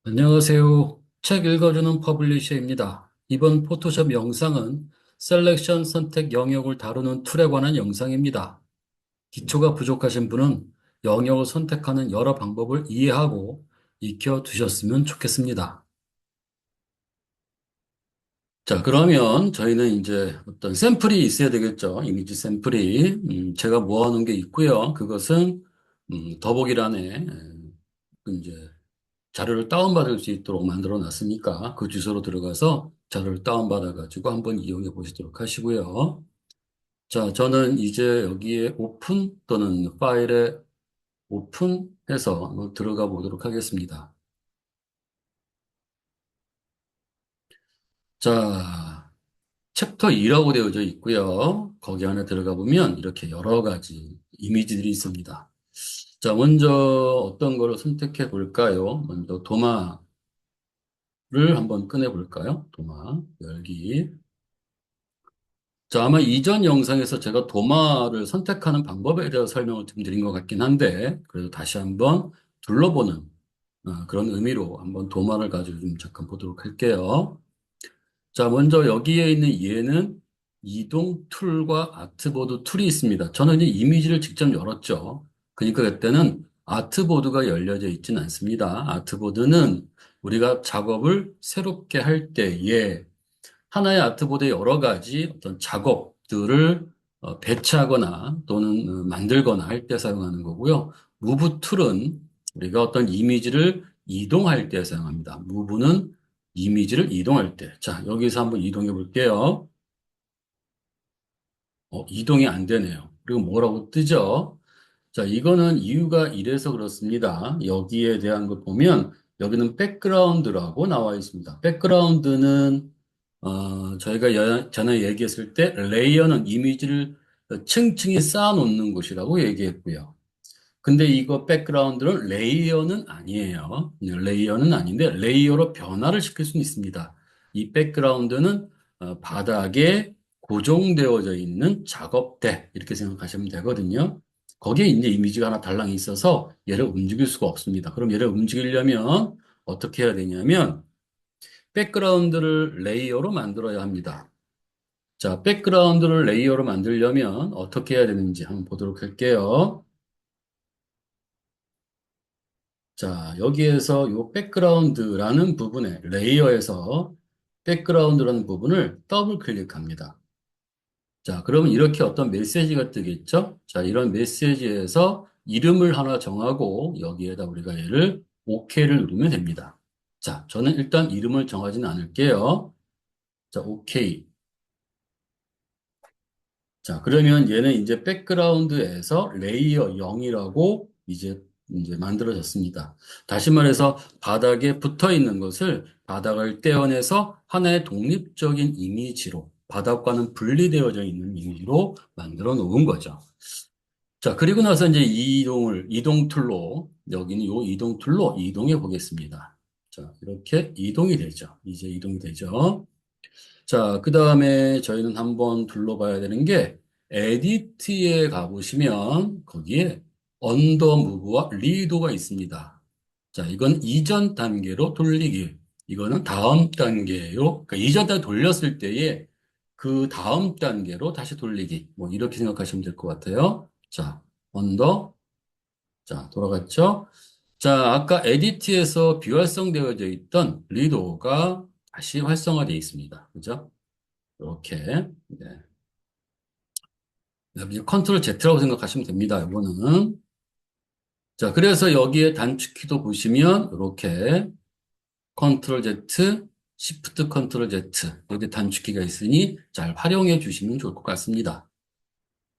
안녕하세요. 책 읽어주는 퍼블리셔입니다. 이번 포토샵 영상은 셀렉션 선택 영역을 다루는 툴에 관한 영상입니다. 기초가 부족하신 분은 영역을 선택하는 여러 방법을 이해하고 익혀 두셨으면 좋겠습니다. 자, 그러면 저희는 이제 어떤 샘플이 있어야 되겠죠. 이미지 샘플이. 제가 모아놓은 게 있고요. 그것은 더보기란에 이제 자료를 다운받을 수 있도록 만들어 놨으니까 그 주소로 들어가서 자료를 다운받아 가지고 한번 이용해 보시도록 하시고요. 자, 저는 이제 여기에 오픈 또는 파일에 오픈해서 한번 들어가 보도록 하겠습니다. 자, 챕터 2라고 되어져 있고요. 거기 안에 들어가 보면 이렇게 여러 가지 이미지들이 있습니다. 자, 먼저 어떤 거를 선택해 볼까요? 먼저 도마를 한번 꺼내 볼까요? 도마 열기. 자, 아마 이전 영상에서 제가 도마를 선택하는 방법에 대해서 설명을 좀 드린 것 같긴 한데, 그래도 다시 한번 둘러보는 그런 의미로 한번 도마를 가지고 좀 잠깐 보도록 할게요. 자, 먼저 여기에 있는 얘는 이동 툴과 아트보드 툴이 있습니다. 저는 이제 이미지를 직접 열었죠. 그러니까 그때는 아트보드가 열려져 있지는 않습니다. 아트보드는 우리가 작업을 새롭게 할 때에 하나의 아트보드에 여러 가지 어떤 작업들을 배치하거나 또는 만들거나 할 때 사용하는 거고요. 무브 툴은 우리가 어떤 이미지를 이동할 때 사용합니다. 무브는 이미지를 이동할 때. 자, 여기서 한번 이동해 볼게요. 이동이 안 되네요. 그리고 뭐라고 뜨죠? 자, 이거는 이유가 이래서 그렇습니다. 여기에 대한 걸 보면 여기는 백그라운드라고 나와 있습니다. 백그라운드는 저희가 전에 얘기했을 때 레이어는 이미지를 층층이 쌓아 놓는 곳이라고 얘기했고요. 근데 이거 백그라운드는 레이어는 아니에요. 레이어는 아닌데 레이어로 변화를 시킬 수는 있습니다. 이 백그라운드는 바닥에 고정되어져 있는 작업대 이렇게 생각하시면 되거든요. 거기에 이제 이미지가 하나 달랑이 있어서 얘를 움직일 수가 없습니다. 그럼 얘를 움직이려면 어떻게 해야 되냐면 백그라운드를 레이어로 만들어야 합니다. 자, 백그라운드를 레이어로 만들려면 어떻게 해야 되는지 한번 보도록 할게요. 자, 여기에서 요 백그라운드라는 부분에 레이어에서 백그라운드라는 부분을 더블 클릭합니다. 자, 그러면 이렇게 어떤 메시지가 뜨겠죠? 자, 이런 메시지에서 이름을 하나 정하고 여기에다 우리가 얘를 OK를 누르면 됩니다. 자, 저는 일단 이름을 정하지는 않을게요. 자, OK. 자, 그러면 얘는 이제 백그라운드에서 레이어 0이라고 이제 만들어졌습니다. 다시 말해서 바닥에 붙어 있는 것을 바닥을 떼어내서 하나의 독립적인 이미지로 바닥과는 분리되어져 있는 이미지로 만들어 놓은 거죠. 자, 그리고 나서 이제 이동 툴로, 여기는 요 이동 툴로 이동해 보겠습니다. 자, 이렇게 이동이 되죠. 이제 이동이 되죠. 자, 그 다음에 저희는 한번 둘러봐야 되는 게, 에디트에 가보시면, 거기에 언더 무브와 리도가 있습니다. 자, 이건 이전 단계로 돌리기. 이거는 다음 단계로, 그러니까 이전 단계 돌렸을 때에 그 다음 단계로 다시 돌리기. 뭐, 이렇게 생각하시면 될 것 같아요. 자, 언더. 자, 돌아갔죠? 자, 아까 에디트에서 비활성되어져 있던 리도가 다시 활성화되어 있습니다. 그죠? 이렇게. 네. 이제 컨트롤 Z라고 생각하시면 됩니다. 이거는. 자, 그래서 여기에 단축키도 보시면 이렇게 컨트롤 Z, 시프트 컨트롤 Z 여기 단축키가 있으니 잘 활용해 주시면 좋을 것 같습니다.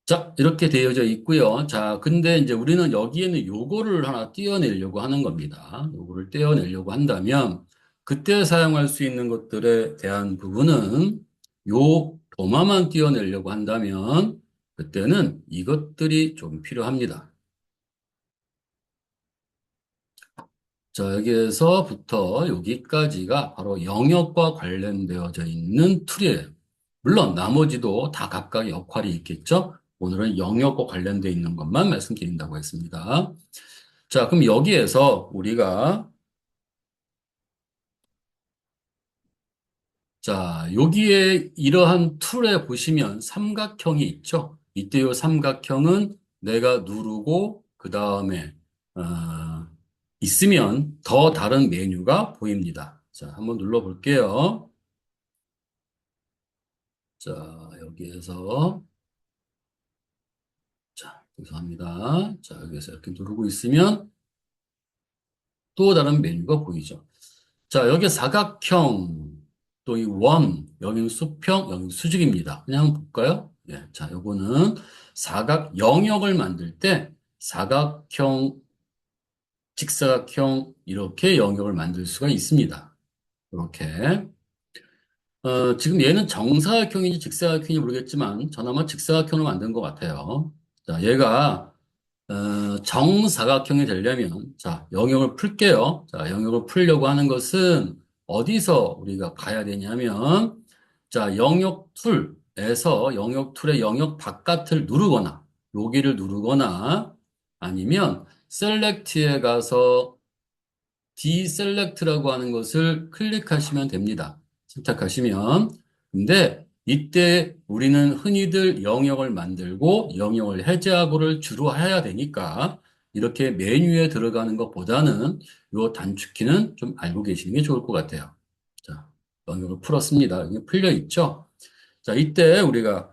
자, 이렇게 되어져 있고요. 자, 근데 이제 우리는 여기에는 요거를 하나 띄워내려고 하는 겁니다. 요거를 떼어내려고 한다면 그때 사용할 수 있는 것들에 대한 부분은 요 도마만 띄워내려고 한다면 그때는 이것들이 좀 필요합니다. 자, 여기에서부터 여기까지가 바로 영역과 관련되어져 있는 툴이에요. 물론 나머지도 다 각각 역할이 있겠죠? 오늘은 영역과 관련되어 있는 것만 말씀드린다고 했습니다. 자, 그럼 여기에서 우리가 자, 여기에 이러한 툴에 보시면 삼각형이 있죠? 이때 요 삼각형은 내가 누르고, 그 다음에, 있으면 더 다른 메뉴가 보입니다. 자, 한번 눌러볼게요. 자, 여기에서, 자, 죄송합니다. 자, 여기에서 이렇게 누르고 있으면 또 다른 메뉴가 보이죠. 자, 여기 사각형, 또 이 원, 여기는 수평, 여기는 수직입니다. 그냥 한번 볼까요? 예, 자, 요거는 사각 영역을 만들 때 사각형, 직사각형, 이렇게 영역을 만들 수가 있습니다. 이렇게. 지금 얘는 정사각형인지 직사각형인지 모르겠지만, 전 아마 직사각형으로 만든 것 같아요. 자, 얘가 정사각형이 되려면, 자, 영역을 풀게요. 자, 영역을 풀려고 하는 것은 어디서 우리가 가야 되냐면, 자, 영역 툴에서 영역 툴의 영역 바깥을 누르거나, 여기를 누르거나, 아니면 셀렉트에 가서 디셀렉트라고 하는 것을 클릭하시면 됩니다. 선택하시면. 근데 이때 우리는 흔히들 영역을 만들고 영역을 해제하고를 주로 해야 되니까 이렇게 메뉴에 들어가는 것보다는 이 단축키는 좀 알고 계시는 게 좋을 것 같아요. 자, 영역을 풀었습니다. 이게 풀려 있죠? 자, 이때 우리가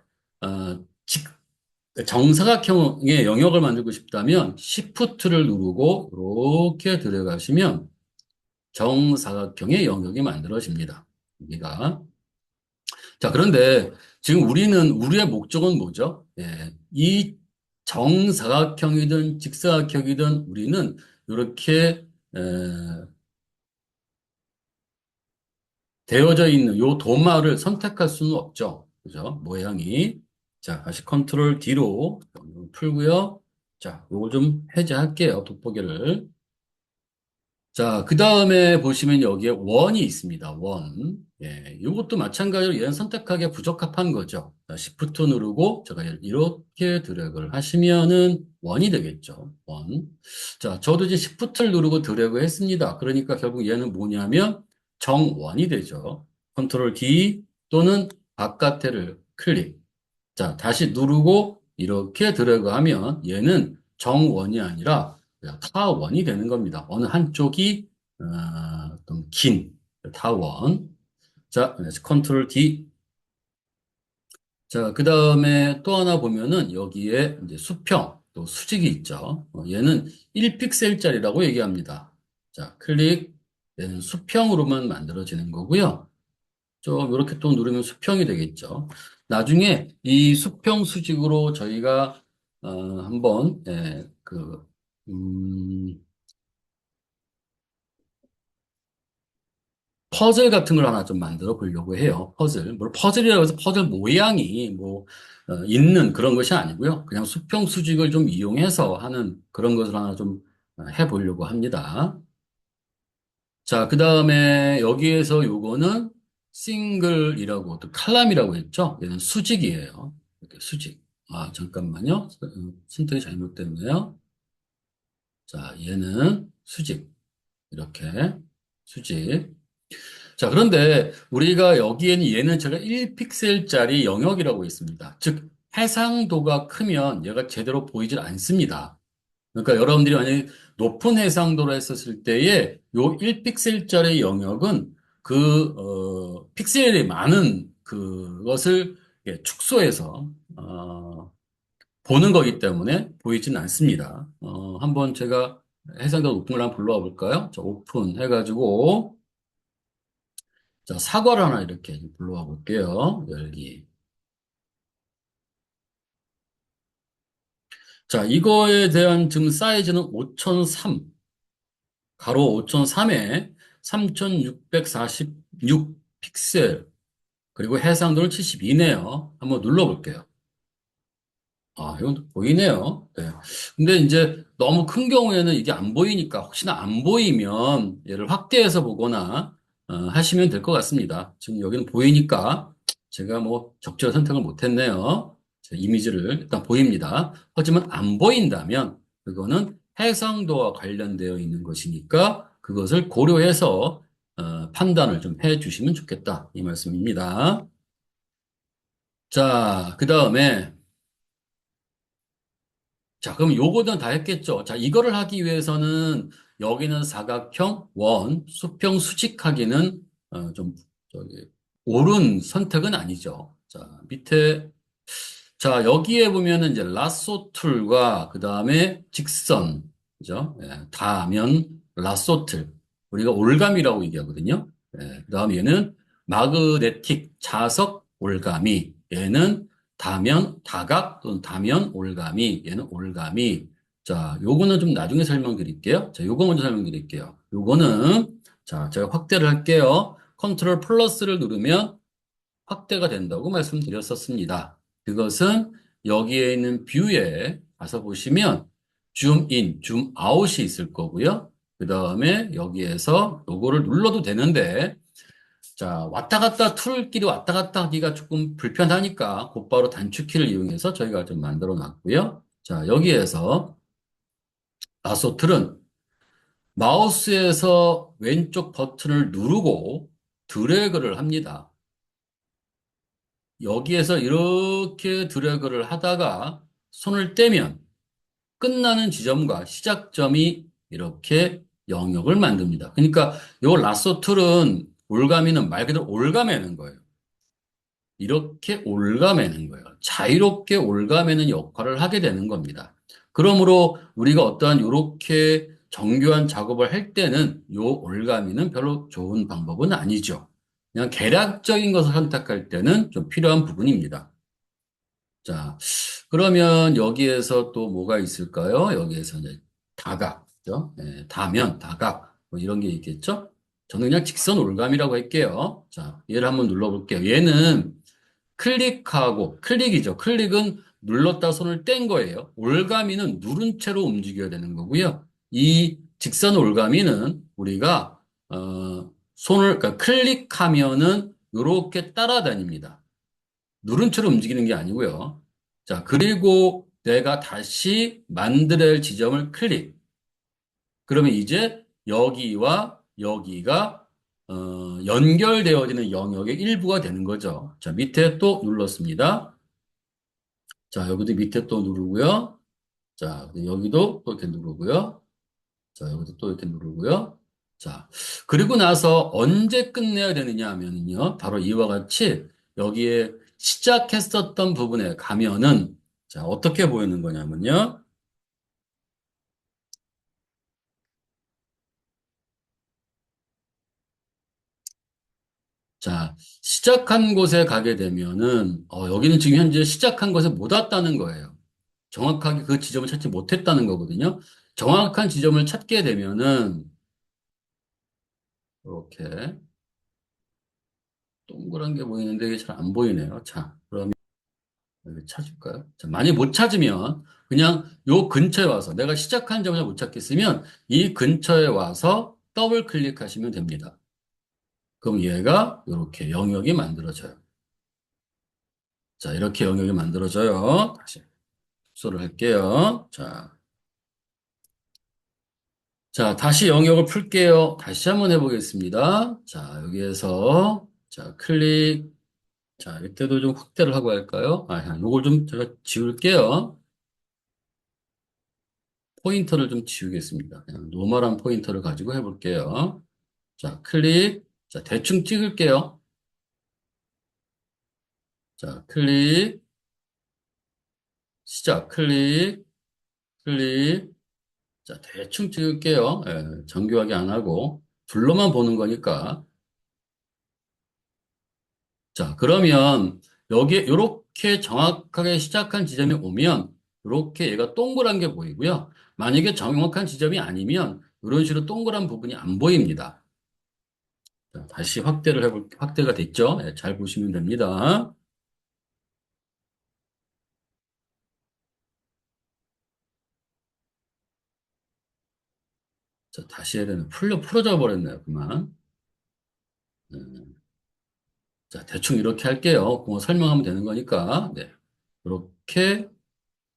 정사각형의 영역을 만들고 싶다면 Shift를 누르고 이렇게 들어가시면 정사각형의 영역이 만들어집니다. 여기가. 자, 그런데 지금 우리의 목적은 뭐죠? 예, 이 정사각형이든 직사각형이든 우리는 이렇게 되어져 있는 요 도마를 선택할 수는 없죠. 그죠? 모양이. 자, 다시 컨트롤 D로 풀고요. 자, 요거 좀 해제할게요. 돋보기를. 자, 그 다음에 보시면 여기에 원이 있습니다. 원. 예, 이것도 마찬가지로 얘는 선택하기에 부적합한 거죠. 자, Shift 누르고 제가 이렇게 드래그를 하시면은 원이 되겠죠. 원. 자, 저도 이제 Shift를 누르고 드래그 했습니다. 그러니까 결국 얘는 뭐냐면 정원이 되죠. 컨트롤 D 또는 바깥에를 클릭. 자, 다시 누르고 이렇게 드래그하면 얘는 정원이 아니라 타원이 되는 겁니다. 어느 한쪽이 좀 긴 타원. 자, 그래서 컨트롤 D. 자, 그 다음에 또 하나 보면은 여기에 이제 수평, 또 수직이 있죠. 얘는 1픽셀짜리라고 얘기합니다. 자, 클릭. 얘는 수평으로만 만들어지는 거고요. 좀 이렇게 또 누르면 수평이 되겠죠. 나중에 이 수평 수직으로 저희가 한번 음, 퍼즐 같은 걸 하나 좀 만들어 보려고 해요. 퍼즐. 뭐 퍼즐이라고 해서 퍼즐 모양이 뭐 있는 그런 것이 아니고요. 그냥 수평 수직을 좀 이용해서 하는 그런 것을 하나 좀 해보려고 합니다. 자, 그 다음에 여기에서 요거는 싱글이라고 또 칼럼이라고 했죠? 얘는 수직이에요. 이렇게 수직. 아, 잠깐만요. 선택이 잘못됐네요. 자, 얘는 수직. 이렇게 수직. 자, 그런데 우리가 여기에는 얘는 제가 1픽셀짜리 영역이라고 있습니다. 즉, 해상도가 크면 얘가 제대로 보이질 않습니다. 그러니까 여러분들이 만약에 높은 해상도로 했었을 때에 요 1픽셀짜리 영역은 픽셀이 많은 그것을 축소해서, 보는 거기 때문에 보이진 않습니다. 한번 제가 해상도 높은 걸 한번 불러와 볼까요? 자, 오픈 해가지고, 자, 사과를 하나 이렇게 불러와 볼게요. 열기. 자, 이거에 대한 지금 사이즈는 5003, 가로 5003에 3646 픽셀, 그리고 해상도는 72네요. 한번 눌러볼게요. 아, 이건 보이네요. 네. 근데 이제 너무 큰 경우에는 이게 안 보이니까 혹시나 안 보이면 얘를 확대해서 보거나 하시면 될 것 같습니다. 지금 여기는 보이니까 제가 뭐 적절한 선택을 못했네요. 제 이미지를 일단 보입니다. 하지만 안 보인다면 그거는 해상도와 관련되어 있는 것이니까 그것을 고려해서 판단을 좀 해 주시면 좋겠다. 이 말씀입니다. 자, 그 다음에, 자, 그럼 요거는 다 했겠죠. 자, 이거를 하기 위해서는 여기는 사각형, 원, 수평, 수직하기는 좀 저기 옳은 선택은 아니죠. 자, 밑에 자, 여기에 보면은 이제 라쏘 툴과 그 다음에 직선, 그죠? 예, 다면 라쏘 틀. 우리가 올감이라고 얘기하거든요. 예, 그 다음에 얘는 마그네틱 자석 올가미. 얘는 다면 다각 또는 다면 올가미. 얘는 올가미. 자, 요거는 좀 나중에 설명드릴게요. 자, 요거 먼저 설명드릴게요. 요거는 자, 제가 확대를 할게요. 컨트롤 플러스를 누르면 확대가 된다고 말씀드렸었습니다. 그것은 여기에 있는 뷰에 가서 보시면 줌 인, 줌 아웃이 있을 거고요. 그 다음에 여기에서 요거를 눌러도 되는데, 자, 왔다 갔다 툴끼리 왔다 갔다 하기가 조금 불편하니까 곧바로 단축키를 이용해서 저희가 좀 만들어 놨고요. 자, 여기에서 아소틀은 마우스에서 왼쪽 버튼을 누르고 드래그를 합니다. 여기에서 이렇게 드래그를 하다가 손을 떼면 끝나는 지점과 시작점이 이렇게 영역을 만듭니다. 그러니까 요 라쏘 툴은 올가미는 말 그대로 올가매는 거예요. 이렇게 올가매는 거예요. 자유롭게 올가매는 역할을 하게 되는 겁니다. 그러므로 우리가 어떠한 이렇게 정교한 작업을 할 때는 요 올가미는 별로 좋은 방법은 아니죠. 그냥 개략적인 것을 선택할 때는 좀 필요한 부분입니다. 자, 그러면 여기에서 또 뭐가 있을까요? 여기에서 이제 다각, 그죠? 예, 다면, 다각, 뭐 이런 게 있겠죠? 저는 그냥 직선 올감이라고 할게요. 자, 얘를 한번 눌러볼게요. 얘는 클릭하고, 클릭이죠. 클릭은 눌렀다 손을 뗀 거예요. 올가미는 누른 채로 움직여야 되는 거고요. 이 직선 올가미는 우리가, 그러니까 클릭하면은 이렇게 따라다닙니다. 누른 채로 움직이는 게 아니고요. 자, 그리고 내가 다시 만들어야 할 지점을 클릭. 그러면 이제 여기와 여기가 연결되어지는 영역의 일부가 되는 거죠. 자, 밑에 또 눌렀습니다. 자, 여기도 밑에 또 누르고요. 자, 여기도 또 이렇게 누르고요. 자, 여기도 또 이렇게 누르고요. 자, 그리고 나서 언제 끝내야 되느냐 하면요. 바로 이와 같이 여기에 시작했었던 부분에 가면은 자, 어떻게 보이는 거냐면요. 자, 시작한 곳에 가게 되면은 여기는 지금 현재 시작한 곳에 못 왔다는 거예요. 정확하게 그 지점을 찾지 못했다는 거거든요. 정확한 지점을 찾게 되면은 이렇게 동그란 게 보이는데 이게 잘 안 보이네요. 자, 그러면 여기 찾을까요? 자, 만약 못 찾으면 그냥 요 근처에 와서 내가 시작한 점을 못 찾겠으면 이 근처에 와서 더블 클릭하시면 됩니다. 그럼 얘가 이렇게 영역이 만들어져요. 자, 이렇게 영역이 만들어져요. 다시 복사를 할게요. 자, 자, 다시 영역을 풀게요. 다시 한번 해보겠습니다. 자, 여기에서 자, 클릭. 자, 이때도 좀 확대를 하고 할까요? 요걸 좀 제가 지울게요. 포인터를 좀 지우겠습니다. 그냥 노멀한 포인터를 가지고 해볼게요. 자, 클릭. 자, 대충 찍을게요. 자, 클릭. 시작. 클릭. 클릭. 자, 대충 찍을게요. 예, 정교하게 안 하고. 둘러만 보는 거니까. 자, 그러면 여기에 이렇게 정확하게 시작한 지점에 오면 이렇게 얘가 동그란 게 보이고요. 만약에 정확한 지점이 아니면 이런 식으로 동그란 부분이 안 보입니다. 자, 다시 확대가 됐죠? 네, 잘 보시면 됩니다. 자, 다시 해야 되는, 풀어져 버렸네요. 그만. 네. 자, 대충 이렇게 할게요. 그거 설명하면 되는 거니까. 네. 이렇게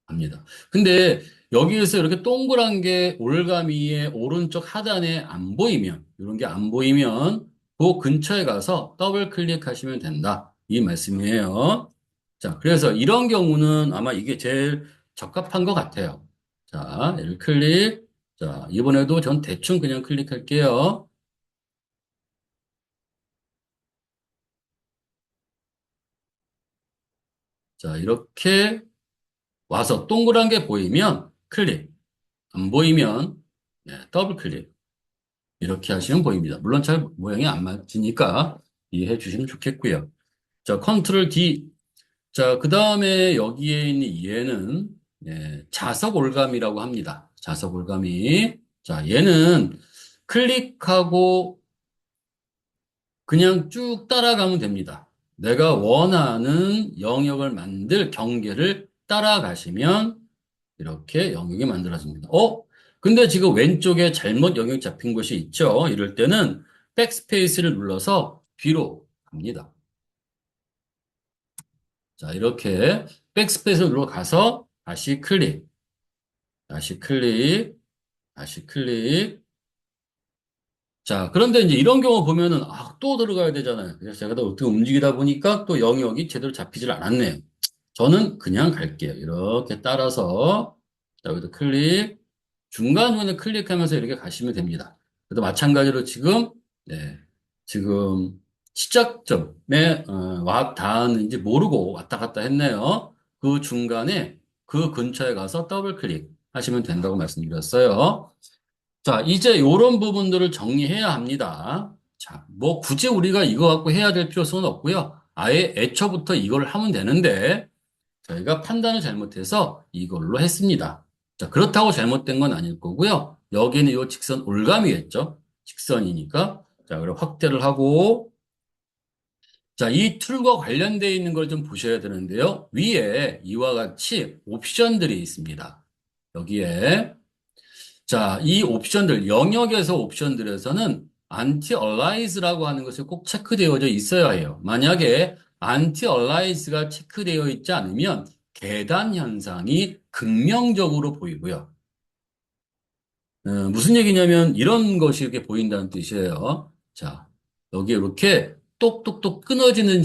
합니다. 근데 여기에서 이렇게 동그란 게 올가미의 오른쪽 하단에 안 보이면, 이런 게 안 보이면 그 근처에 가서 더블 클릭하시면 된다. 이 말씀이에요. 자, 그래서 이런 경우는 아마 이게 제일 적합한 것 같아요. 자, 얘를 클릭. 자, 이번에도 전 대충 그냥 클릭할게요. 자, 이렇게 와서 동그란 게 보이면 클릭. 안 보이면 네, 더블 클릭. 이렇게 하시면 보입니다. 물론 잘 모양이 안 맞으니까 이해해 주시면 좋겠고요. 자, 컨트롤 D. 자, 그 다음에 여기에 있는 얘는 자석 올감이라고 합니다. 자석 올감이. 자, 얘는 클릭하고 그냥 쭉 따라가면 됩니다. 내가 원하는 영역을 만들 경계를 따라가시면 이렇게 영역이 만들어집니다. 근데 지금 왼쪽에 잘못 영역 잡힌 곳이 있죠. 이럴 때는 백스페이스를 눌러서 뒤로 갑니다. 자, 이렇게 백스페이스를 눌러가서 다시 클릭, 다시 클릭, 다시 클릭. 자, 그런데 이제 이런 경우 보면은, 또 들어가야 되잖아요. 그래서 제가 또 어떻게 움직이다 보니까 또 영역이 제대로 잡히질 않았네요. 저는 그냥 갈게요. 이렇게 따라서, 자, 여기도 클릭, 중간중간에 클릭하면서 이렇게 가시면 됩니다. 그래도 마찬가지로 지금, 네, 지금 시작점에, 와 닿았는지 모르고 왔다 갔다 했네요. 그 중간에 그 근처에 가서 더블 클릭 하시면 된다고 말씀드렸어요. 자, 이제 이런 부분들을 정리해야 합니다. 자, 뭐 굳이 우리가 이거 갖고 해야 될 필요성은 없고요. 아예 애초부터 이걸 하면 되는데 저희가 판단을 잘못해서 이걸로 했습니다. 자, 그렇다고 잘못된 건 아닐 거고요. 여기는 이 직선 올감이겠죠. 직선이니까. 자, 그럼 확대를 하고 자, 이 툴과 관련되어 있는 걸 좀 보셔야 되는데요. 위에 이와 같이 옵션들이 있습니다. 여기에 자, 이 옵션들, 영역에서 옵션들에서는 anti-alias라고 하는 것이 꼭 체크되어져 있어야 해요. 만약에 anti-alias가 체크되어 있지 않으면 계단 현상이 극명적으로 보이고요. 무슨 얘기냐면 이런 것이 이렇게 보인다는 뜻이에요. 자, 여기 이렇게 똑똑똑 끊어지는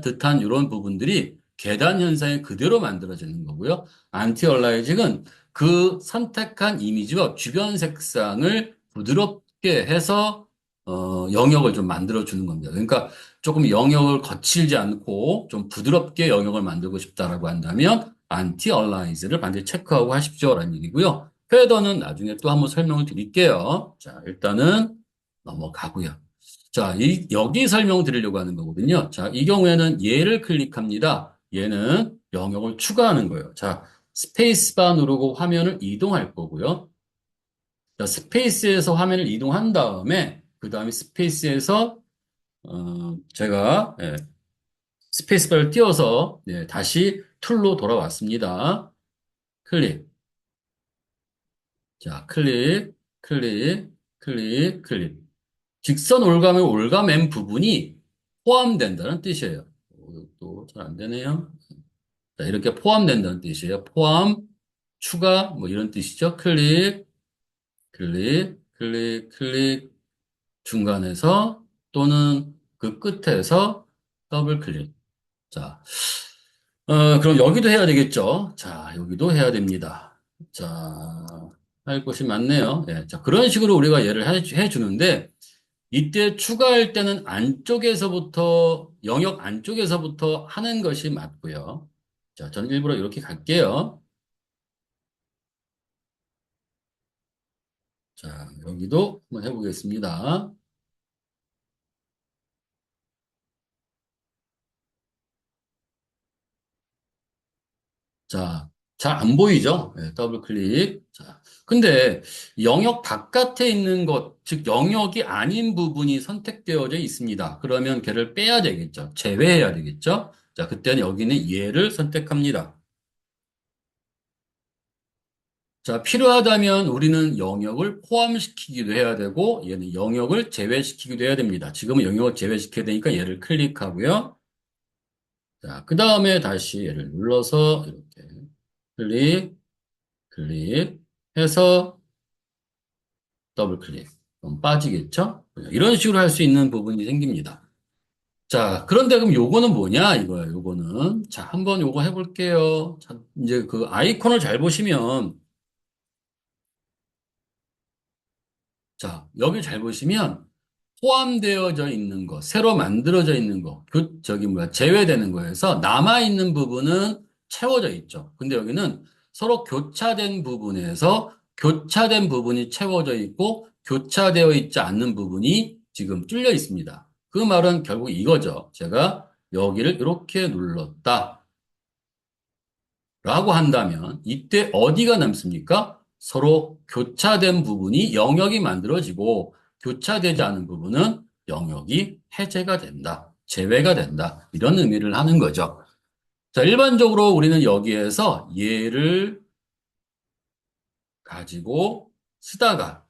듯한 이런 부분들이 계단 현상이 그대로 만들어지는 거고요. 안티 얼라이징은 그 선택한 이미지와 주변 색상을 부드럽게 해서 영역을 좀 만들어 주는 겁니다. 그러니까 조금 영역을 거칠지 않고 좀 부드럽게 영역을 만들고 싶다라고 한다면 안티 얼라이즈를 반드시 체크하고 하십시오라는 얘기고요. 패더는 나중에 또 한번 설명을 드릴게요. 자, 일단은 넘어가고요. 자, 여기 설명 드리려고 하는 거거든요. 자, 이 경우에는 얘를 클릭합니다. 얘는 영역을 추가하는 거예요. 자, 스페이스바 누르고 화면을 이동할 거고요. 자, 스페이스에서 화면을 이동한 다음에, 그 다음에 스페이스에서, 제가, 스페이스바를 띄워서, 다시 툴로 돌아왔습니다. 클릭. 자, 클릭, 클릭, 클릭, 클릭. 직선 올감의 올감 부분이 포함된다는 뜻이에요. 또 잘 안 되네요. 자, 이렇게 포함된다는 뜻이에요. 포함, 추가, 뭐 이런 뜻이죠. 클릭, 클릭, 클릭, 클릭, 중간에서 또는 그 끝에서 더블 클릭. 자, 그럼 여기도 해야 되겠죠. 자, 여기도 해야 됩니다. 자, 할 것이 많네요. 예, 자, 그런 식으로 우리가 얘를 해주는데, 이때 추가할 때는 안쪽에서부터, 영역 안쪽에서부터 하는 것이 맞고요. 자, 저는 일부러 이렇게 갈게요. 자, 여기도 한번 해보겠습니다. 자, 잘 안 보이죠? 네, 더블 클릭. 자, 근데 영역 바깥에 있는 것, 즉 영역이 아닌 부분이 선택되어져 있습니다. 그러면 걔를 빼야 되겠죠. 제외해야 되겠죠. 자, 그때는 여기는 얘를 선택합니다. 자, 필요하다면 우리는 영역을 포함시키기도 해야 되고, 얘는 영역을 제외시키기도 해야 됩니다. 지금은 영역을 제외시켜야 되니까 얘를 클릭하고요. 자, 그 다음에 다시 얘를 눌러서 이렇게 클릭, 클릭 해서 더블 클릭. 그럼 빠지겠죠? 이런 식으로 할 수 있는 부분이 생깁니다. 자, 그런데 그럼 요거는 뭐냐 이거예요. 요거는 자, 한번 요거 해볼게요. 자, 이제 그 아이콘을 잘 보시면 자, 여기 잘 보시면 포함되어져 있는 거, 새로 만들어져 있는 거, 저기 뭐야, 제외되는 거에서 남아있는 부분은 채워져 있죠. 근데 여기는 서로 교차된 부분에서 교차된 부분이 채워져 있고 교차되어 있지 않는 부분이 지금 뚫려 있습니다. 그 말은 결국 이거죠. 제가 여기를 이렇게 눌렀다. 라고 한다면 이때 어디가 남습니까? 서로 교차된 부분이 영역이 만들어지고 교차되지 않은 부분은 영역이 해제가 된다. 제외가 된다. 이런 의미를 하는 거죠. 자, 일반적으로 우리는 여기에서 얘를 가지고 쓰다가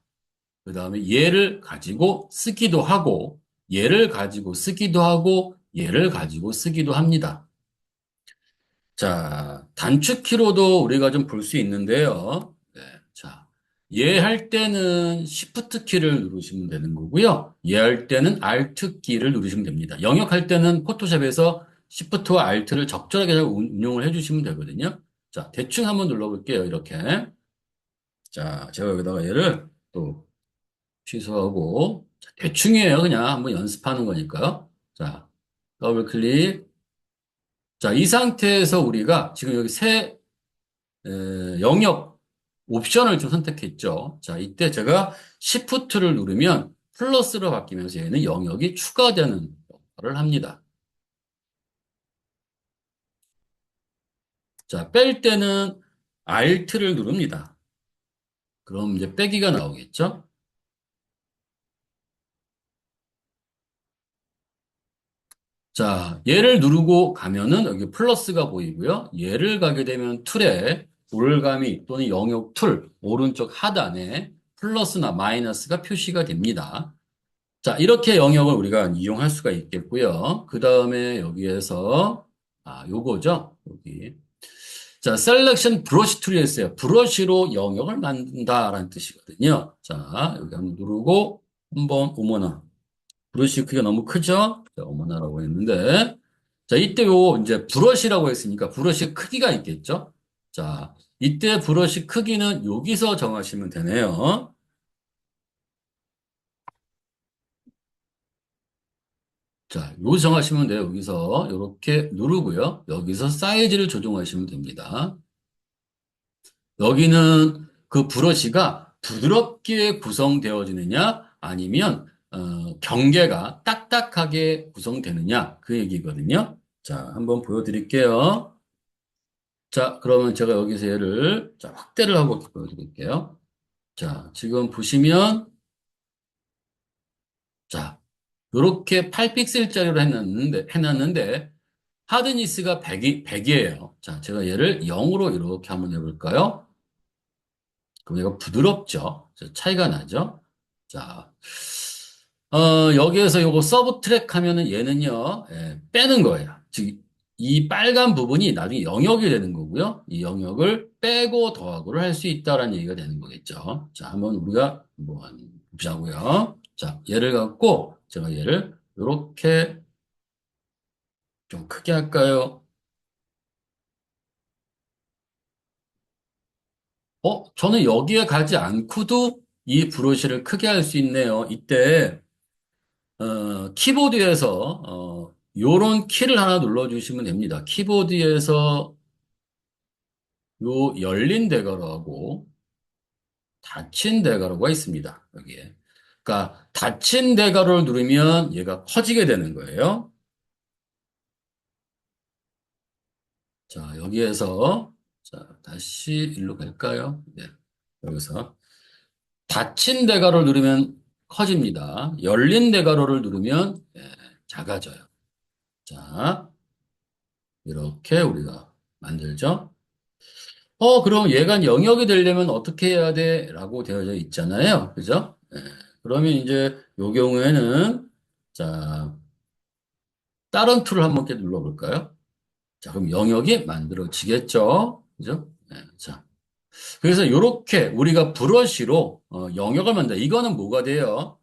그 다음에 얘를 가지고 쓰기도 하고 얘를 가지고 쓰기도 하고 얘를 가지고 쓰기도 합니다. 자, 단축키로도 우리가 좀 볼 수 있는데요. 네, 자, 얘 할 때는 Shift 키를 누르시면 되는 거고요. 얘 할 때는 Alt 키를 누르시면 됩니다. 영역할 때는 포토샵에서 Shift와 Alt를 적절하게 잘 운용을 해주시면 되거든요. 자, 대충 한번 눌러볼게요. 이렇게. 자, 제가 여기다가 얘를 또 취소하고, 자, 대충이에요. 그냥 한번 연습하는 거니까요. 자, 더블 클릭. 자, 이 상태에서 우리가 지금 여기 영역 옵션을 좀 선택했죠. 자, 이때 제가 Shift를 누르면 플러스로 바뀌면서 얘는 영역이 추가되는 역할을 합니다. 자, 뺄 때는 Alt를 누릅니다. 그럼 이제 빼기가 나오겠죠? 자, 얘를 누르고 가면은 여기 플러스가 보이고요. 얘를 가게 되면 툴에 올가미 또는 영역 툴 오른쪽 하단에 플러스나 마이너스가 표시가 됩니다. 자, 이렇게 영역을 우리가 이용할 수가 있겠고요. 그 다음에 여기에서, 요거죠. 여기. 자, 셀렉션 브러쉬 툴이 있어요. 브러쉬로 영역을 만든다라는 뜻이거든요. 자, 여기 한번 누르고, 한번, 어머나. 브러쉬 크기가 너무 크죠? 자, 어머나라고 했는데. 자, 이때 요, 이제 브러쉬라고 했으니까 브러쉬 크기가 있겠죠? 자, 이때 브러쉬 크기는 여기서 정하시면 되네요. 자, 요 정하시면 돼요. 여기서 이렇게 누르고요. 여기서 사이즈를 조정하시면 됩니다. 여기는 그 브러쉬가 부드럽게 구성되어지느냐 아니면 경계가 딱딱하게 구성되느냐 그 얘기거든요. 자, 한번 보여드릴게요. 자, 그러면 제가 여기서 얘를 자, 확대를 하고 보여드릴게요. 자, 지금 보시면 자, 이렇게 8픽셀짜리로 해놨는데 하드니스가 100이에요. 자, 제가 얘를 0으로 이렇게 한번 해볼까요? 그럼 얘가 부드럽죠? 자, 차이가 나죠? 자, 여기에서 요거 서브 트랙 하면은 얘는요, 빼는 거예요. 즉, 이 빨간 부분이 나중에 영역이 되는 거고요. 이 영역을 빼고 더하고를 할 수 있다라는 얘기가 되는 거겠죠. 자, 한번 우리가 한번 보자고요. 자, 얘를 갖고 제가 얘를 이렇게 좀 크게 할까요? 저는 여기에 가지 않고도 이 브러쉬를 크게 할 수 있네요. 이때 키보드에서 요런 키를 하나 눌러주시면 됩니다. 키보드에서 요 열린 대괄호하고 닫힌 대괄호가 있습니다. 여기에. 그러니까 닫힌 대괄호를 누르면 얘가 커지게 되는 거예요. 자, 여기에서 자, 다시 일로 갈까요? 네. 여기서 닫힌 대괄호를 누르면 커집니다. 열린 대괄호를 누르면 작아져요. 자, 이렇게 우리가 만들죠. 그럼 얘가 영역이 되려면 어떻게 해야 돼? 라고 되어져 있잖아요. 그죠? 그러면 이제 요 경우에는 자, 다른 툴을 한번 이렇게 눌러볼까요? 자, 그럼 영역이 만들어지겠죠? 그죠? 자, 그래서 이렇게 우리가 브러쉬로 영역을 만든다. 이거는 뭐가 돼요?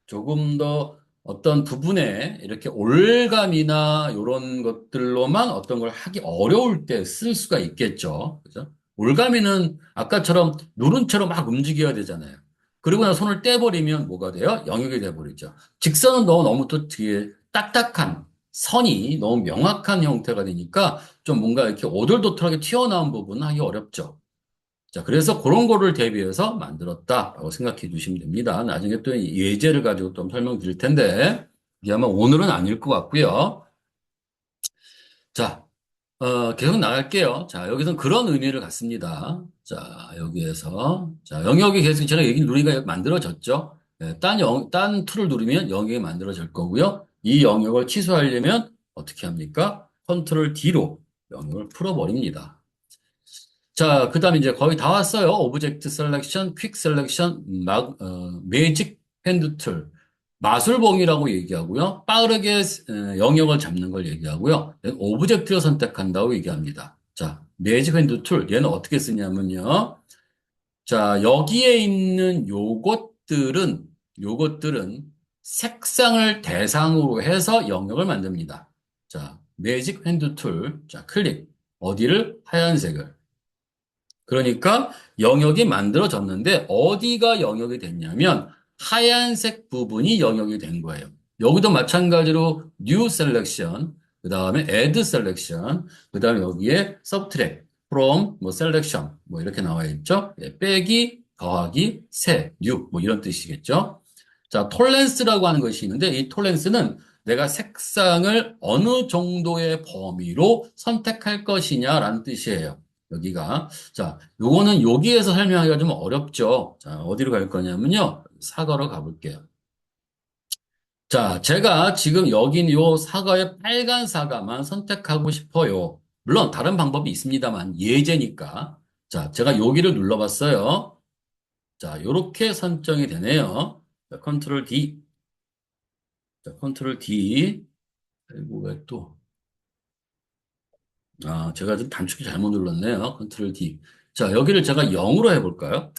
조금 더 어떤 부분에 이렇게 올감이나 이런 것들로만 어떤 걸 하기 어려울 때 쓸 수가 있겠죠. 그죠? 올가미는 아까처럼 누른 채로 막 움직여야 되잖아요. 그리고 나 손을 떼버리면 뭐가 돼요? 영역이 돼버리죠. 직선은 너무 또 뒤에 딱딱한 선이 너무 명확한 형태가 되니까 좀 뭔가 이렇게 오돌도돌하게 튀어나온 부분은 하기 어렵죠. 자, 그래서 그런 거를 대비해서 만들었다라고 생각해 주시면 됩니다. 나중에 또 예제를 가지고 또 설명드릴 텐데, 이게 아마 오늘은 아닐 것 같고요. 자, 계속 나갈게요. 자, 여기서는 그런 의미를 갖습니다. 자, 여기에서. 자, 영역이 계속 제가 얘기 누리가 만들어졌죠. 네, 딴 툴을 누르면 영역이 만들어질 거고요. 이 영역을 취소하려면 어떻게 합니까? 컨트롤 D로 영역을 풀어버립니다. 자, 그 다음에 이제 거의 다 왔어요. 오브젝트 셀렉션, 퀵 셀렉션, 매직 핸드 툴. 마술봉이라고 얘기하고요. 빠르게 영역을 잡는 걸 얘기하고요. 오브젝트를 선택한다고 얘기합니다. 자, 매직 핸드 툴. 얘는 어떻게 쓰냐면요. 자, 여기에 있는 요것들은 색상을 대상으로 해서 영역을 만듭니다. 자, 매직 핸드 툴. 자, 클릭. 어디를? 하얀색을. 그러니까 영역이 만들어졌는데 어디가 영역이 됐냐면 하얀색 부분이 영역이 된 거예요. 여기도 마찬가지로 New Selection, 그 다음에 Add Selection, 그 다음에 여기에 Subtract, From, 뭐 Selection, 뭐 이렇게 나와 있죠. 예, 빼기, 더하기, 세, New, 뭐 이런 뜻이겠죠. 자, 톨렌스라고 하는 것이 있는데 이 톨렌스는 내가 색상을 어느 정도의 범위로 선택할 것이냐라는 뜻이에요. 여기가. 자, 요거는 여기에서 설명하기가 좀 어렵죠. 자, 어디로 갈 거냐면요. 사과로 가볼게요. 자, 제가 지금 여기 있는 요 사과의 빨간 사과만 선택하고 싶어요. 물론 다른 방법이 있습니다만 예제니까. 자, 제가 여기를 눌러봤어요. 자, 요렇게 선정이 되네요. 자, 컨트롤 D. 자, 컨트롤 D. 그리고 왜 또, 제가 좀 단축키 잘못 눌렀네요. 컨트롤 D. 자, 여기를 제가 0으로 해볼까요?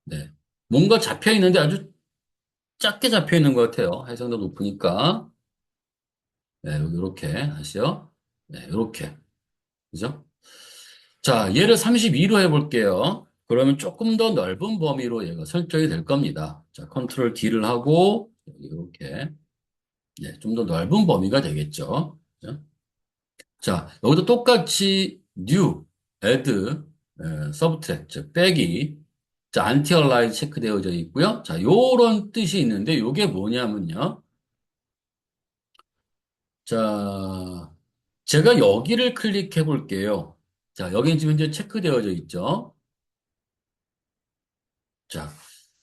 네. 뭔가 잡혀 있는데 아주 작게 잡혀 있는 것 같아요. 해상도 높으니까. 네, 여기 이렇게 하시죠. 네, 이렇게. 그죠? 자, 얘를 32로 해볼게요. 그러면 조금 더 넓은 범위로 얘가 설정이 될 겁니다. 자, 컨트롤 D를 하고, 여기 이렇게. 네, 좀 더 넓은 범위가 되겠죠. 그죠? 자, 여기도 똑같이 new, add, subtract, 즉 빼기. 자, anti-align 체크되어져 있고요. 자, 요런 뜻이 있는데, 요게 뭐냐면요. 자, 제가 여기를 클릭해 볼게요. 자, 여기는 지금 이제 체크되어져 있죠. 자,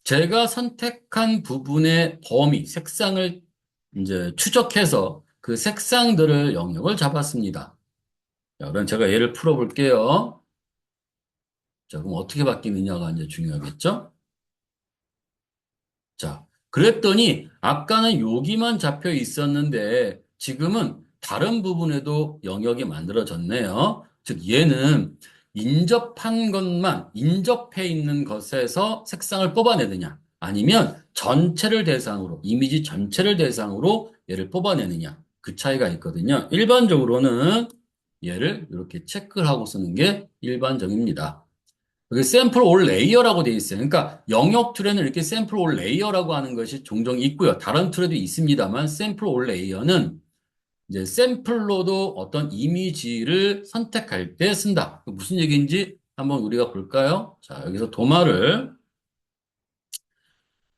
제가 선택한 부분의 범위, 색상을 이제 추적해서 그 색상들을 영역을 잡았습니다. 자, 그럼 제가 얘를 풀어 볼게요. 자, 그럼 어떻게 바뀌느냐가 이제 중요하겠죠? 자, 그랬더니 아까는 여기만 잡혀 있었는데 지금은 다른 부분에도 영역이 만들어졌네요. 즉 얘는 인접해 있는 것에서 색상을 뽑아내느냐 아니면 전체를 대상으로 이미지 전체를 대상으로 얘를 뽑아내느냐 그 차이가 있거든요. 일반적으로는 얘를 이렇게 체크를 하고 쓰는 게 일반적입니다. 여기 샘플 올 레이어라고 되어 있어요. 그러니까 영역 툴에는 이렇게 샘플 올 레이어라고 하는 것이 종종 있고요. 다른 툴에도 있습니다만 샘플 올 레이어는 이제 샘플로도 어떤 이미지를 선택할 때 쓴다. 무슨 얘기인지 한번 우리가 볼까요? 자, 여기서 도마를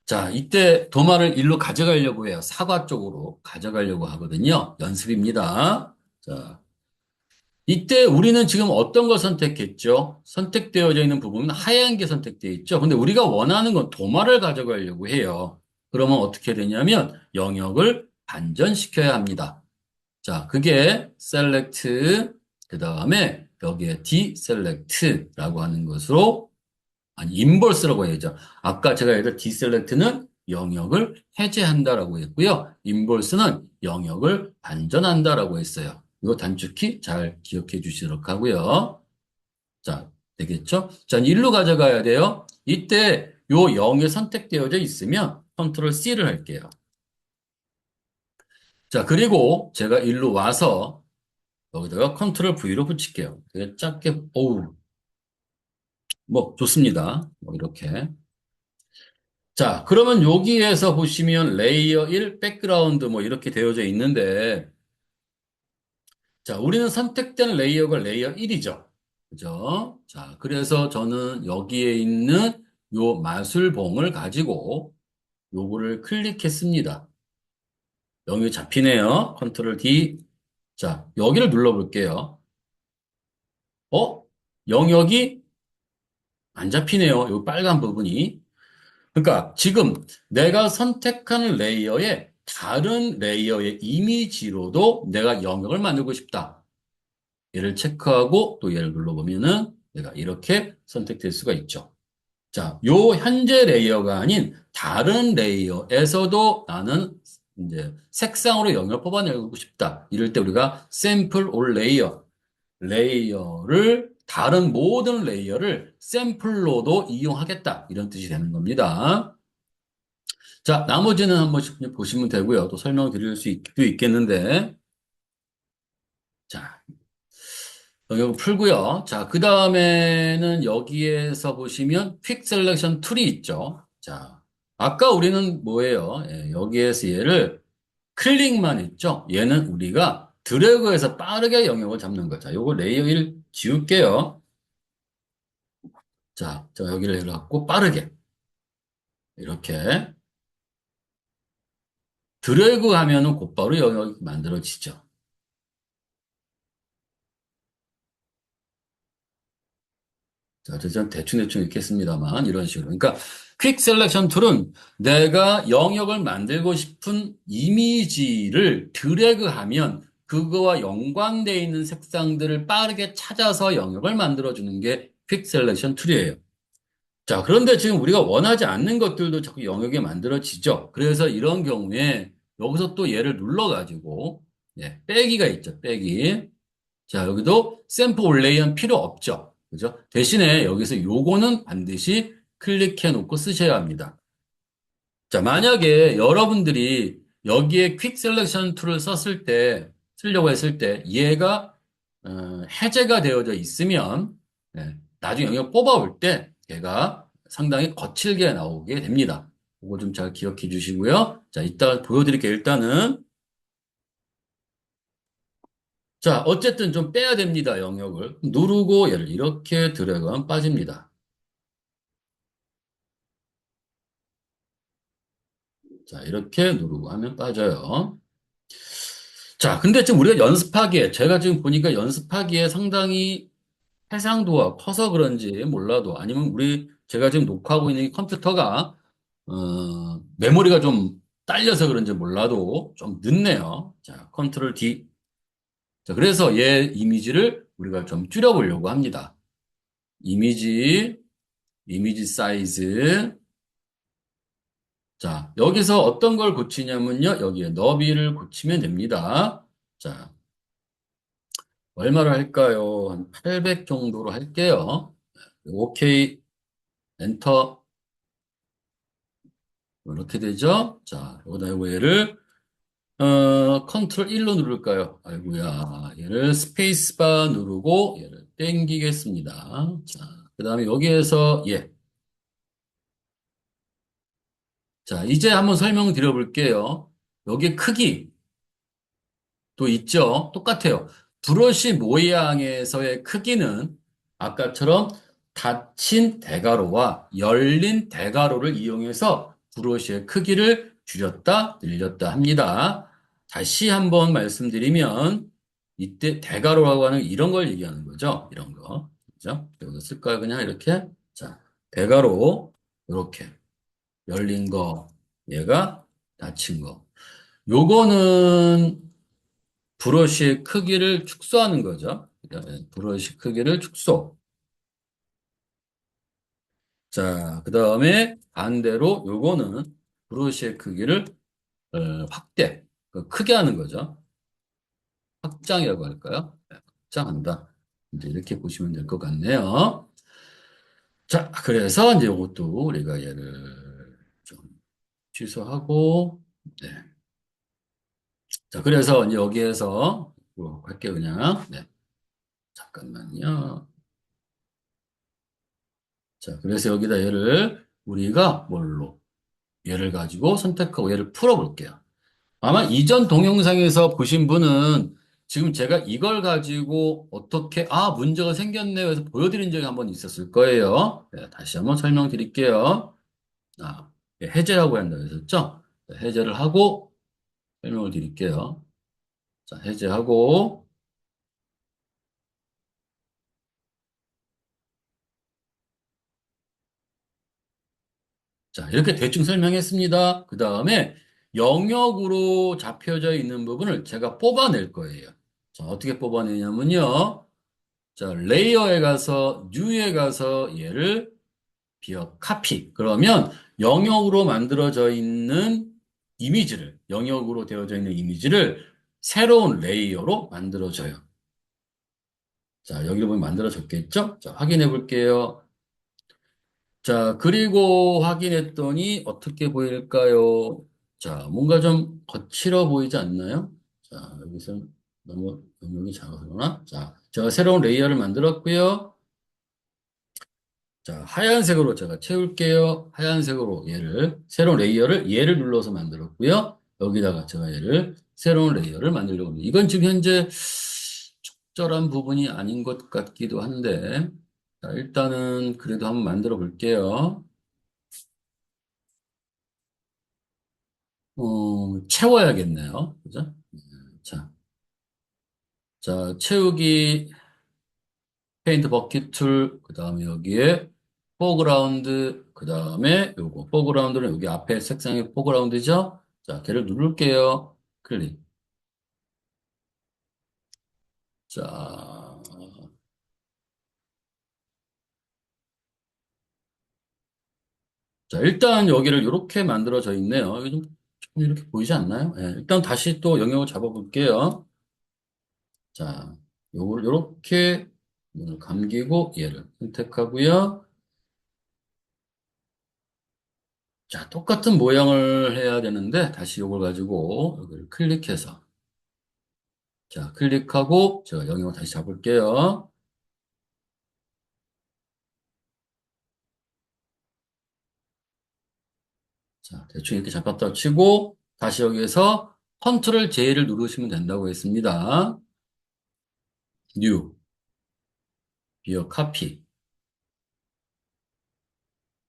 자, 이때 도마를 일로 가져가려고 해요. 사과 쪽으로 가져가려고 하거든요. 연습입니다. 자, 이때 우리는 지금 어떤 걸 선택했죠? 선택되어져 있는 부분은 하얀 게 선택되어 있죠. 근데 우리가 원하는 건 도마를 가져가려고 해요. 그러면 어떻게 되냐면 영역을 반전시켜야 합니다. 자, 그게 select, 그 다음에 여기에 deselect라고 하는 것으로, 아니, inverse라고 해야죠. 아까 제가 얘기했던 deselect는 영역을 해제한다라고 했고요. inverse는 영역을 반전한다라고 했어요. 이거 단축키 잘 기억해 주시도록 하고요. 자, 되겠죠? 자, 일로 가져가야 돼요. 이때 요 0이 선택되어져 있으면 컨트롤 C를 할게요. 자, 그리고 제가 일로 와서 여기다가 컨트롤 V로 붙일게요. 되게 작게, 어우, 뭐, 좋습니다. 뭐, 이렇게. 자, 그러면 여기에서 보시면 레이어 1, 백그라운드 뭐 이렇게 되어져 있는데, 자, 우리는 선택된 레이어가 레이어 1이죠. 그죠? 자, 그래서 저는 여기에 있는 요 마술봉을 가지고 요거를 클릭했습니다. 여기 잡히네요. 컨트롤 D. 자, 여기를 눌러볼게요. 어? 영역이 안 잡히네요. 요 빨간 부분이. 그러니까 지금 내가 선택한 레이어에 다른 레이어의 이미지로도 내가 영역을 만들고 싶다. 얘를 체크하고 또 얘를 눌러보면은 내가 이렇게 선택될 수가 있죠. 자, 요 현재 레이어가 아닌 다른 레이어에서도 나는 이제 색상으로 영역을 뽑아내고 싶다. 이럴 때 우리가 샘플 올 레이어, 레이어를 다른 모든 레이어를 샘플로도 이용하겠다. 이런 뜻이 되는 겁니다. 자, 나머지는 한 번씩 보시면 되고요. 또 설명드릴 수도 있겠는데. 자, 영역을 풀고요. 자, 그 다음에는 여기에서 보시면 퀵 셀렉션 툴이 있죠. 자, 아까 우리는 뭐예요? 예, 여기에서 얘를 클릭만 했죠. 얘는 우리가 드래그해서 빠르게 영역을 잡는 거. 자, 요거 레이어 1 지울게요. 자, 저 여기를 해갖고 빠르게 이렇게 드래그 하면은 곧바로 영역이 만들어지죠. 자, 저는 대충 이렇게 했습니다만, 이런 식으로. 그러니까, 퀵 셀렉션 툴은 내가 영역을 만들고 싶은 이미지를 드래그하면 그거와 연관되어 있는 색상들을 빠르게 찾아서 영역을 만들어주는 게 퀵 셀렉션 툴이에요. 자, 그런데 지금 우리가 원하지 않는 것들도 자꾸 영역에 만들어지죠. 그래서 이런 경우에 여기서 또 얘를 눌러가지고, 예, 빼기가 있죠, 빼기. 자, 여기도 샘플 올레이는 필요 없죠. 그죠? 대신에 여기서 요거는 반드시 클릭해 놓고 쓰셔야 합니다. 자, 만약에 여러분들이 여기에 퀵 셀렉션 툴을 쓰려고 했을 때 얘가 해제가 되어져 있으면 나중에 영역 뽑아올 때 얘가 상당히 거칠게 나오게 됩니다. 그거 좀 잘 기억해 주시고요. 자, 이따 보여드릴게요. 일단은 자, 어쨌든 좀 빼야 됩니다, 영역을. 누르고 얘를 이렇게 드래그하면 빠집니다. 자, 이렇게 누르고 하면 빠져요. 자, 근데 지금 우리가 연습하기에, 제가 지금 보니까 연습하기에 상당히 해상도가 커서 그런지 몰라도, 아니면 제가 지금 녹화하고 있는 이 컴퓨터가, 메모리가 좀 딸려서 그런지 몰라도 좀 늦네요. 자, 컨트롤 D. 자, 그래서 얘 이미지를 우리가 좀 줄여보려고 합니다. 이미지, 이미지 사이즈. 자, 여기서 어떤 걸 고치냐면요. 여기에 너비를 고치면 됩니다. 자, 얼마로 할까요? 한 800 정도로 할게요. 오케이, 엔터. 이렇게 되죠? 자, 여기다 얘를, 컨트롤 1로 누를까요? 아이고야. 얘를 스페이스바 누르고 얘를 땡기겠습니다. 자, 그 다음에 여기에서, 예. 자, 이제 한번 설명드려 볼게요. 여기 크기. 또 있죠. 똑같아요. 브러쉬 모양에서의 크기는 아까처럼 닫힌 대가로와 열린 대가로를 이용해서 브러쉬의 크기를 줄였다, 늘렸다 합니다. 다시 한번 말씀드리면 이때 대가로라고 하는 이런 걸 얘기하는 거죠. 이런 거. 그죠? 여기서 쓸까요? 그냥 이렇게. 자, 대가로 이렇게 열린 거, 얘가 닫힌 거. 요거는 브러쉬의 크기를 축소하는 거죠. 그다음에 브러쉬 크기를 축소. 자, 그 다음에 반대로 요거는 브러쉬의 크기를 확대, 크게 하는 거죠. 확장이라고 할까요? 네, 확장한다. 이제 이렇게 보시면 될 것 같네요. 자, 그래서 이제 이것도 우리가 얘를 좀 취소하고, 네. 자, 그래서 이제 여기에서 뭐 할게요, 그냥. 네. 잠깐만요. 자, 그래서 여기다 얘를 우리가 뭘로? 얘를 가지고 선택하고 얘를 풀어볼게요. 아마 이전 동영상에서 보신 분은 지금 제가 이걸 가지고 어떻게, 문제가 생겼네요 해서 보여드린 적이 한번 있었을 거예요. 네, 다시 한번 설명드릴게요. 해제라고 한다고 했었죠? 네, 해제를 하고 설명을 드릴게요. 자, 해제하고, 자, 이렇게 대충 설명했습니다. 그 다음에 영역으로 잡혀져 있는 부분을 제가 뽑아낼 거예요. 자, 어떻게 뽑아내냐면요. 자, 레이어에 가서, 뉴에 가서 얘를 비어 카피. 그러면 영역으로 만들어져 있는 이미지를, 영역으로 되어져 있는 이미지를 새로운 레이어로 만들어줘요. 자, 여기를 보면 만들어졌겠죠? 자, 확인해 볼게요. 자, 그리고 확인했더니 어떻게 보일까요? 자, 뭔가 좀 거칠어 보이지 않나요? 자, 여기서 너무 영역이 작아서 그러나? 자, 제가 새로운 레이어를 만들었고요. 자, 하얀색으로 제가 채울게요. 하얀색으로 새로운 레이어를 얘를 눌러서 만들었고요. 여기다가 제가 새로운 레이어를 만들려고 합니다. 이건 지금 현재 적절한 부분이 아닌 것 같기도 한데, 자, 일단은 그래도 한번 만들어 볼게요. 채워야겠네요. 그죠? 자, 자, 채우기, 페인트 버킷 툴, 그 다음에 여기에 포그라운드, 그 다음에 요거, 포그라운드는 여기 앞에 색상의 포그라운드죠? 자, 걔를 누를게요. 클릭. 자, 자, 일단 여기를 이렇게 만들어져 있네요. 이게 좀, 조금 이렇게 보이지 않나요? 예, 일단 다시 또 영역을 잡아볼게요. 자, 요걸 이렇게 눈을 감기고 얘를 선택하고요. 자, 똑같은 모양을 해야 되는데 다시 이걸 가지고 여기를 클릭해서 자, 클릭하고 제가 영역을 다시 잡을게요. 자, 대충 이렇게 잡았다 치고 다시 여기에서 컨트롤 J를 누르시면 된다고 했습니다. 뉴, 비어 카피.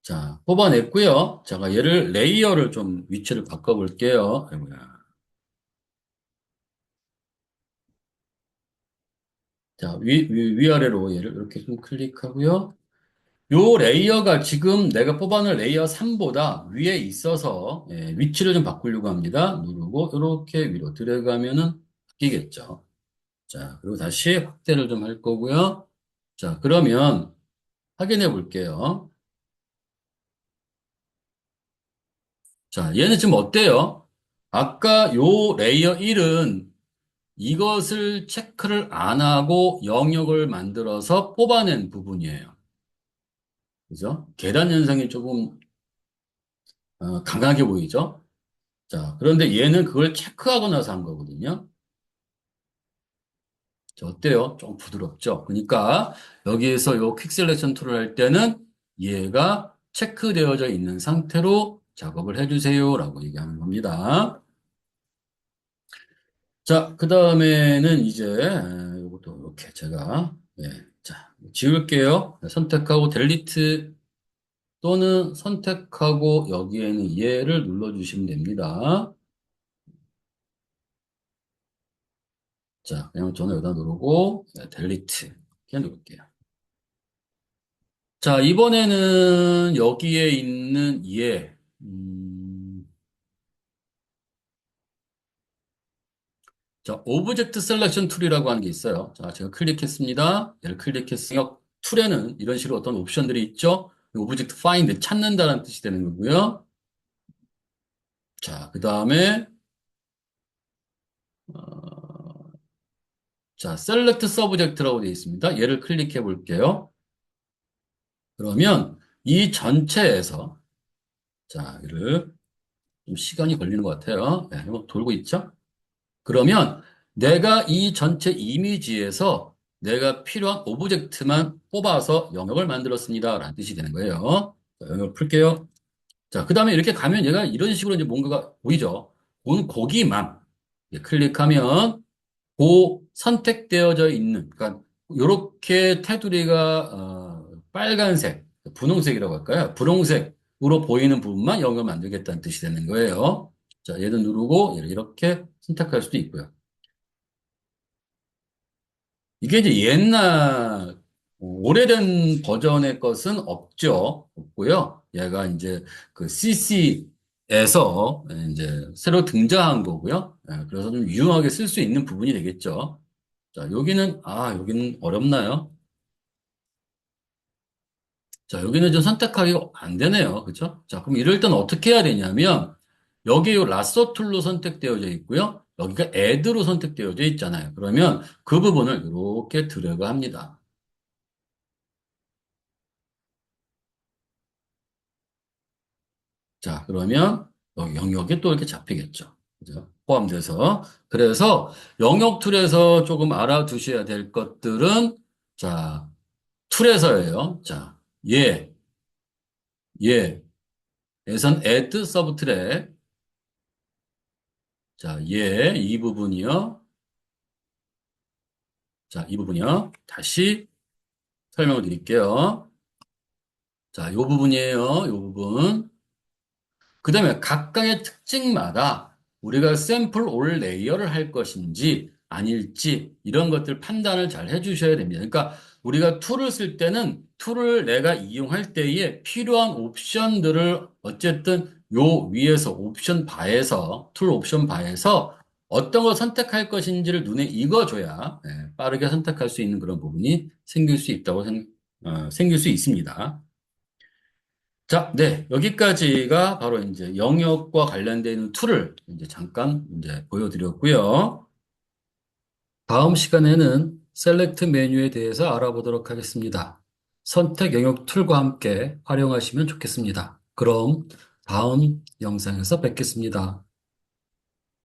자, 뽑아냈고요. 제가 얘를 레이어를 좀 위치를 바꿔볼게요. 아이고야. 자, 위아래로 얘를 이렇게 좀 클릭하고요. 요 레이어가 지금 내가 뽑아놓은 레이어 3보다 위에 있어서 위치를 좀 바꾸려고 합니다. 누르고 이렇게 위로 들어가면은 바뀌겠죠. 자, 그리고 다시 확대를 좀 할 거고요. 자, 그러면 확인해 볼게요. 자, 얘는 지금 어때요? 아까 요 레이어 1은 이것을 체크를 안 하고 영역을 만들어서 뽑아낸 부분이에요. 그죠? 계단 현상이 조금 강하게 보이죠? 자, 그런데 얘는 그걸 체크하고 나서 한 거거든요. 자, 어때요? 좀 부드럽죠? 그러니까 여기에서 요 퀵 셀렉션 툴을 할 때는 얘가 체크되어져 있는 상태로 작업을 해주세요라고 얘기하는 겁니다. 자, 그 다음에는 이제 이것도 이렇게 제가 자, 지울게요. 선택하고 델리트 또는 선택하고 여기에는 얘를 눌러주시면 됩니다. 자, 그냥 저는 여기다 누르고 델리트 이렇게 누를게요. 자, 이번에는 여기에 있는 자, 오브젝트 셀렉션 툴이라고 하는 게 있어요. 자, 제가 클릭했습니다. 얘를 클릭했으면 툴에는 이런 식으로 어떤 옵션들이 있죠. 오브젝트 파인드 찾는다는 뜻이 되는 거고요. 자, 그 다음에 자, 셀렉트 서브젝트라고 되어 있습니다. 얘를 클릭해 볼게요. 그러면 이 전체에서, 자, 이를 좀 시간이 걸리는 것 같아요. 네, 이거 돌고 있죠? 그러면 내가 이 전체 이미지에서 내가 필요한 오브젝트만 뽑아서 영역을 만들었습니다. 라는 뜻이 되는 거예요. 자, 영역 풀게요. 자, 그 다음에 이렇게 가면 얘가 이런 식으로 이제 뭔가가 보이죠? 거기만 클릭하면 그 선택되어져 있는, 그러니까 이렇게 테두리가 빨간색, 분홍색이라고 할까요? 분홍색으로 보이는 부분만 영역을 만들겠다는 뜻이 되는 거예요. 자, 얘도 누르고 얘를 이렇게 선택할 수도 있고요. 이게 이제 옛날 오래된 버전의 것은 없죠. 없고요. 얘가 이제 그 CC에서 이제 새로 등장한 거고요. 그래서 좀 유용하게 쓸 수 있는 부분이 되겠죠. 자, 여기는 어렵나요? 자, 여기는 좀 선택하기가 안 되네요. 그죠? 자, 그럼 이럴 때는 어떻게 해야 되냐면, 여기 요 라sso 툴로 선택되어져 있고요. 여기가 add로 선택되어져 있잖아요. 그러면 그 부분을 이렇게 드래그 합니다. 자, 그러면 여기 영역이 또 이렇게 잡히겠죠. 그죠? 포함돼서. 그래서 영역 툴에서 조금 알아두셔야 될 것들은, 자, 툴에서예요. 자, 얘, 에선 add 서브 트랙. 자, 이 부분이요. 자, 이 부분이요. 다시 설명을 드릴게요. 자, 이 부분이에요. 이 부분. 그 다음에 각각의 특징마다 우리가 샘플 올 레이어를 할 것인지 아닐지 이런 것들 판단을 잘 해주셔야 됩니다. 그러니까 우리가 툴을 쓸 때는 툴을 내가 이용할 때에 필요한 옵션들을 어쨌든 요 위에서 옵션 바에서 툴 옵션 바에서 어떤 걸 선택할 것인지를 눈에 익어줘야 빠르게 선택할 수 있는 그런 부분이 생길 수 있습니다. 자, 네. 여기까지가 바로 이제 영역과 관련되어 있는 툴을 이제 잠깐 이제 보여드렸고요. 다음 시간에는 셀렉트 메뉴에 대해서 알아보도록 하겠습니다. 선택 영역 툴과 함께 활용하시면 좋겠습니다. 그럼 다음 영상에서 뵙겠습니다.